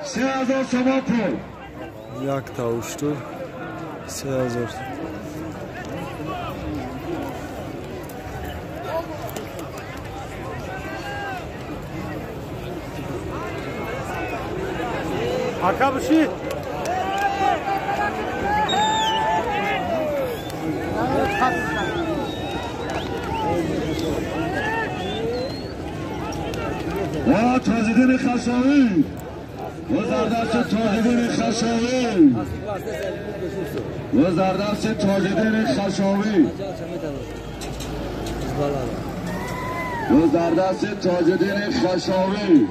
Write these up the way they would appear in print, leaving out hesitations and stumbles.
3000 so'm pul. یک تاوشتو 3000. Arka bışı. و تاجدین خشاوی و زردست تاجدین خشاوی و زردست تاجدین خشاوی و زردست تاجدین خشاوی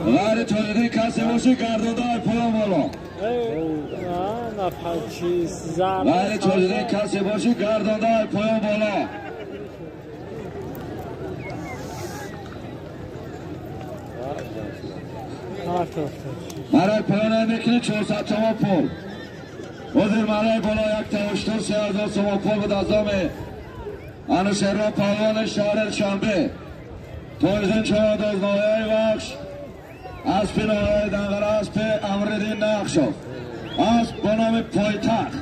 غیر تاجدین کسی باشه گردانده های پایان بالا. غیر تاجدین کسی باشه گردانده های پایان بالا. برای پایان میکنه 400 تومان پول. وزیر برای بالا یک تاوشتو 3000 تومان پول به دستام انوشهران پهلوان شهر شنبه. تویزن چهارداز نایه بخش اسب نایه دنگر اسب امردین نقشاف اسب با نام پایتخت.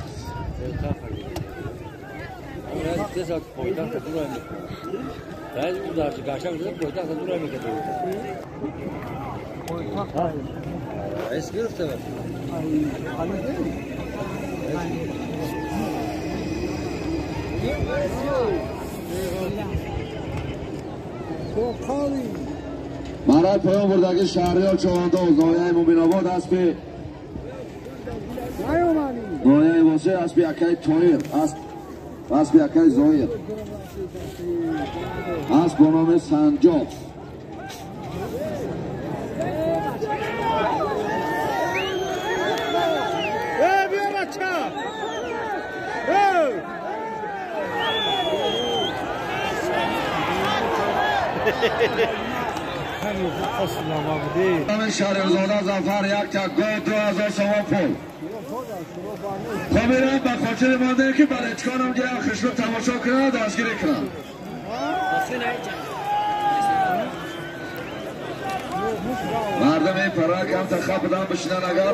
برای پایان بردگی شهریار چوانداز نایه مومین آباد اسب نایه واسه اسب یکی تویر اسب یکی زایر اسب با نام سنجاب. بیا بچه. نام شهریارزاده ظفر یک تک گاه 2000 تومان پول. خمیرم به خاطر مانده که برای اچکانم که خشلو تماشا کنه دستگیری کنم. مردم این پرک هم تخب بدن بشینن اگر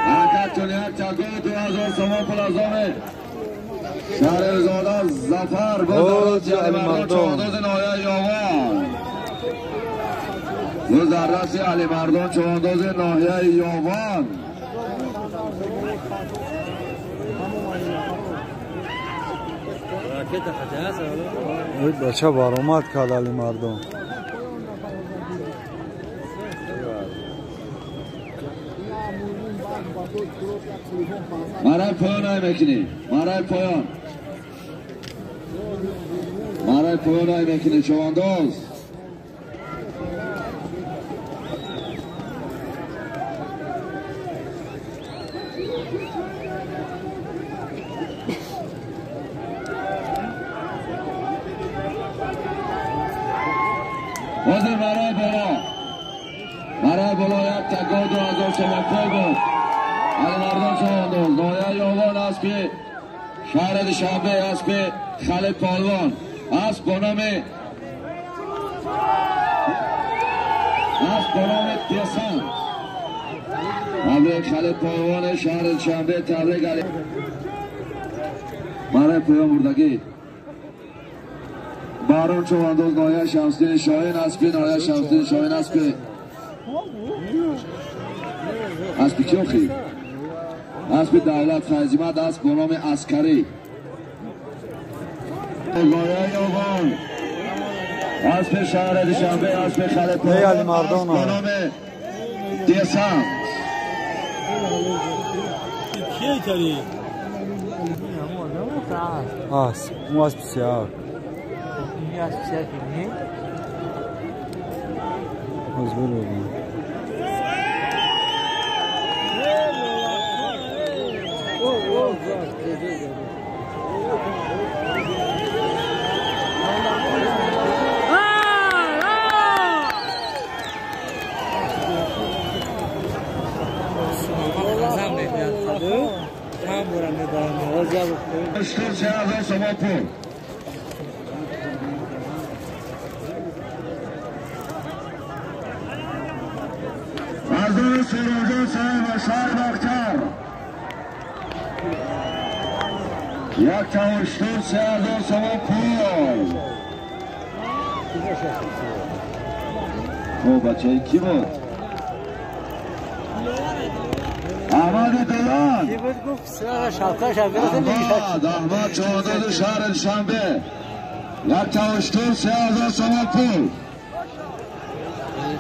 حرکتون یک تک گاه 2000 تومان پول از آن شهریارزاده ظفر گذارد علی مردان چوانداز نایه یاوان و زردست علی مردان چوانداز ناحیه یاوان. بچه برآمد کرد علی مردان. برای پایان های میکنی برای پایان های میکنی چوانداز وزیر برای بالا یک تکا 2000 تومان پول بود. علی مردان چوانداز نایه یاوان اسب شهر دوشنبه اسب خالد پهلوان اسب با نام دیسان اسب خالد پهلوان شهر دوشنبه تبریک علی. برای پایان بردگی بارون چوانداز نایه شمسدین شاهین اسب نایه شمسدین شاهین اسب کی اخی اسب دولت خیزیمت اسب با نام عسکری. نایه یاوان اسب شهر دوشنبه اسب خالد پهلوان اسب با نام دیسان. مو اسب سیاه Tam buranın da Uçtur Seyazor Somapol. Mazlum Sürücü Sayın Başar Bakhtar. Yak Tavuştur Seyazor Somapol. O bacayı kim o? Ahmet Dolan. Ahmet Çoğundalı Şahar Elşanbe. Yak Tavuştur Seyazor Somapol.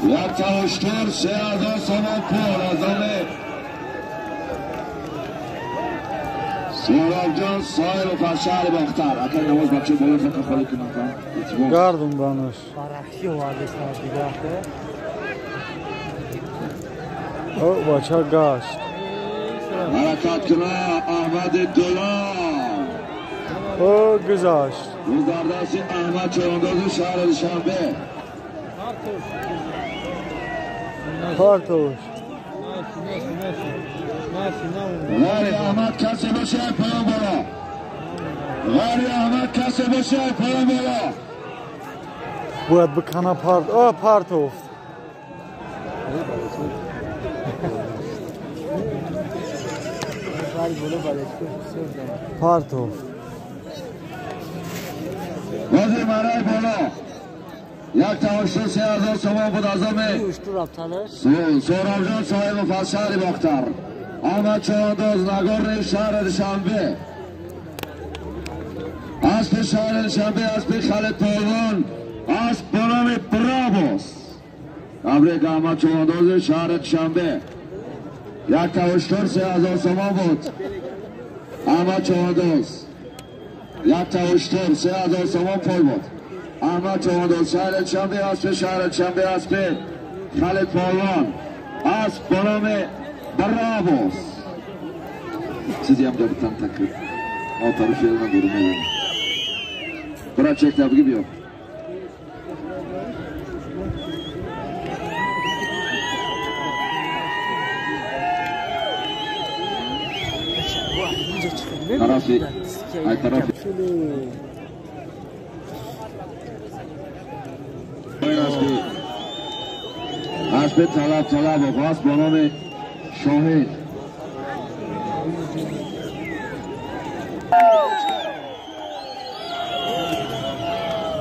Yak Tavuştur Seyazor Somapol. Azami Seyrabcan Sahil ve Farşari Bakhtar. Akar namaz bakçı boyu fakir falı kınaktan. Gardım banış. O baça qaç. Harakat kına Ahmet Dolan. O güzaş. Rüzdardası Ahmet Çoğundalı Şahar Elşanbe. Partoş. Gari Ahmet Kasebe Şah Parambola. Gari Ahmet Kasebe Şah Parambola. Bu kana part. O partof. Partof. Vazir Maray Bola. Yak Tavuştur Seyazor Somapol Azami. Soravcan sahibi Farşari Bakhtar. Ahmet Çoğundoz Nagorny Şahar Elşanbe. Aspi Şahar Elşanbe, Aspi Khalid Polvon, Asp Bonami Bravos. Abrik Ahmet Çoğundoz Şahar Elşanbe. Yak Tavuştur Seyazor Somapol. Ahmet Çoğundoz. Yak Tavuştur Seyazor Somapol. Ahmet Çoğundoz Şahar Elşanbe, Aspi Şahar Elşanbe, Aspi Khalid Polvon, Asp Bonami Bravos. Siz yapınca bir tam takip. O tarif yerine durmayın. Bırak çek tabi gibi yok. Tarafı. Ay tarafı. Aspi talab. Bas Bonami Şahit.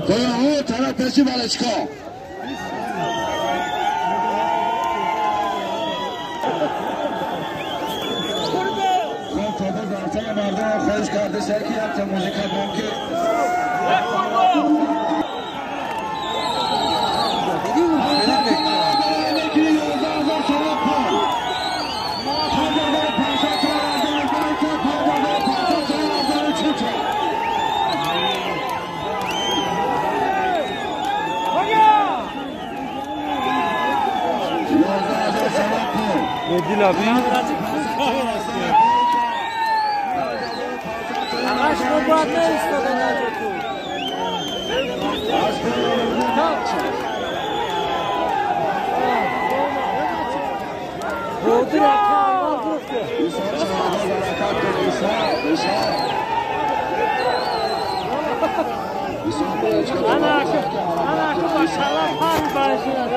O taraf peşi balışko. Tabi zaten mardum hoş kardeşler ki yaptı müzik adamki. Edil abi. Ağaç robotu istediler bu. Bodur atalım koktu. Ana şu başlar har başlar.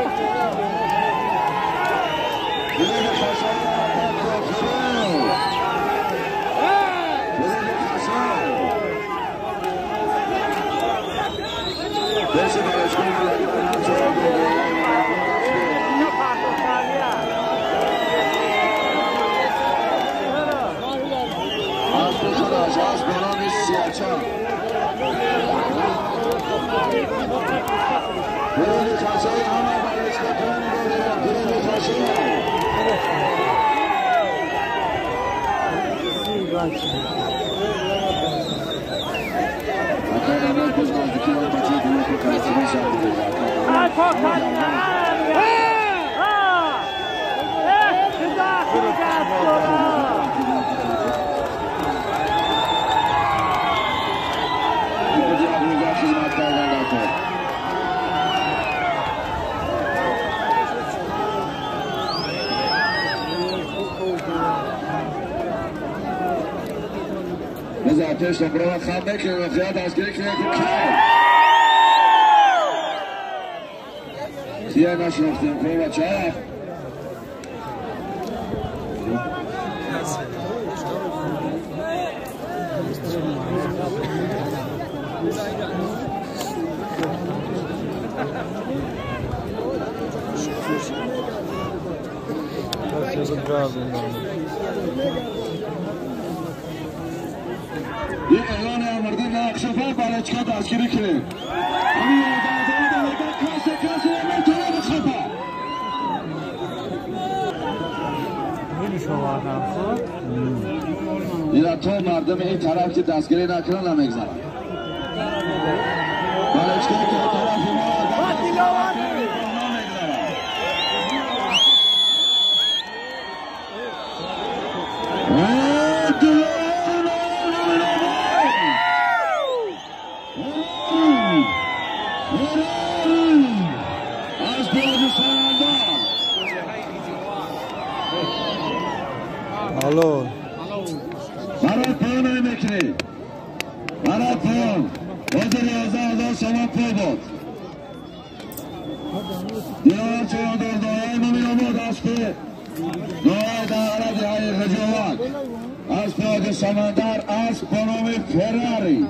بذار پیش نمبر خم میکنه و خیال دستگیری کنه کیه نشنفتیم پای بچه ها این اعلان آمرده نقشفه بالچکا دستگیری کنه همین آدم کسی نمیتونه بخطه این تو مردم این طرف که دستگیری نکنن نمیگذارن بالچکا که طرف ما الو برای پایان میکنی برای پایان وزیر 11,000 شما پول بود دیار چون در دایه نمی آمود از که دایه داره دیهای رجوات از پیاد سمندر از پانومی فراری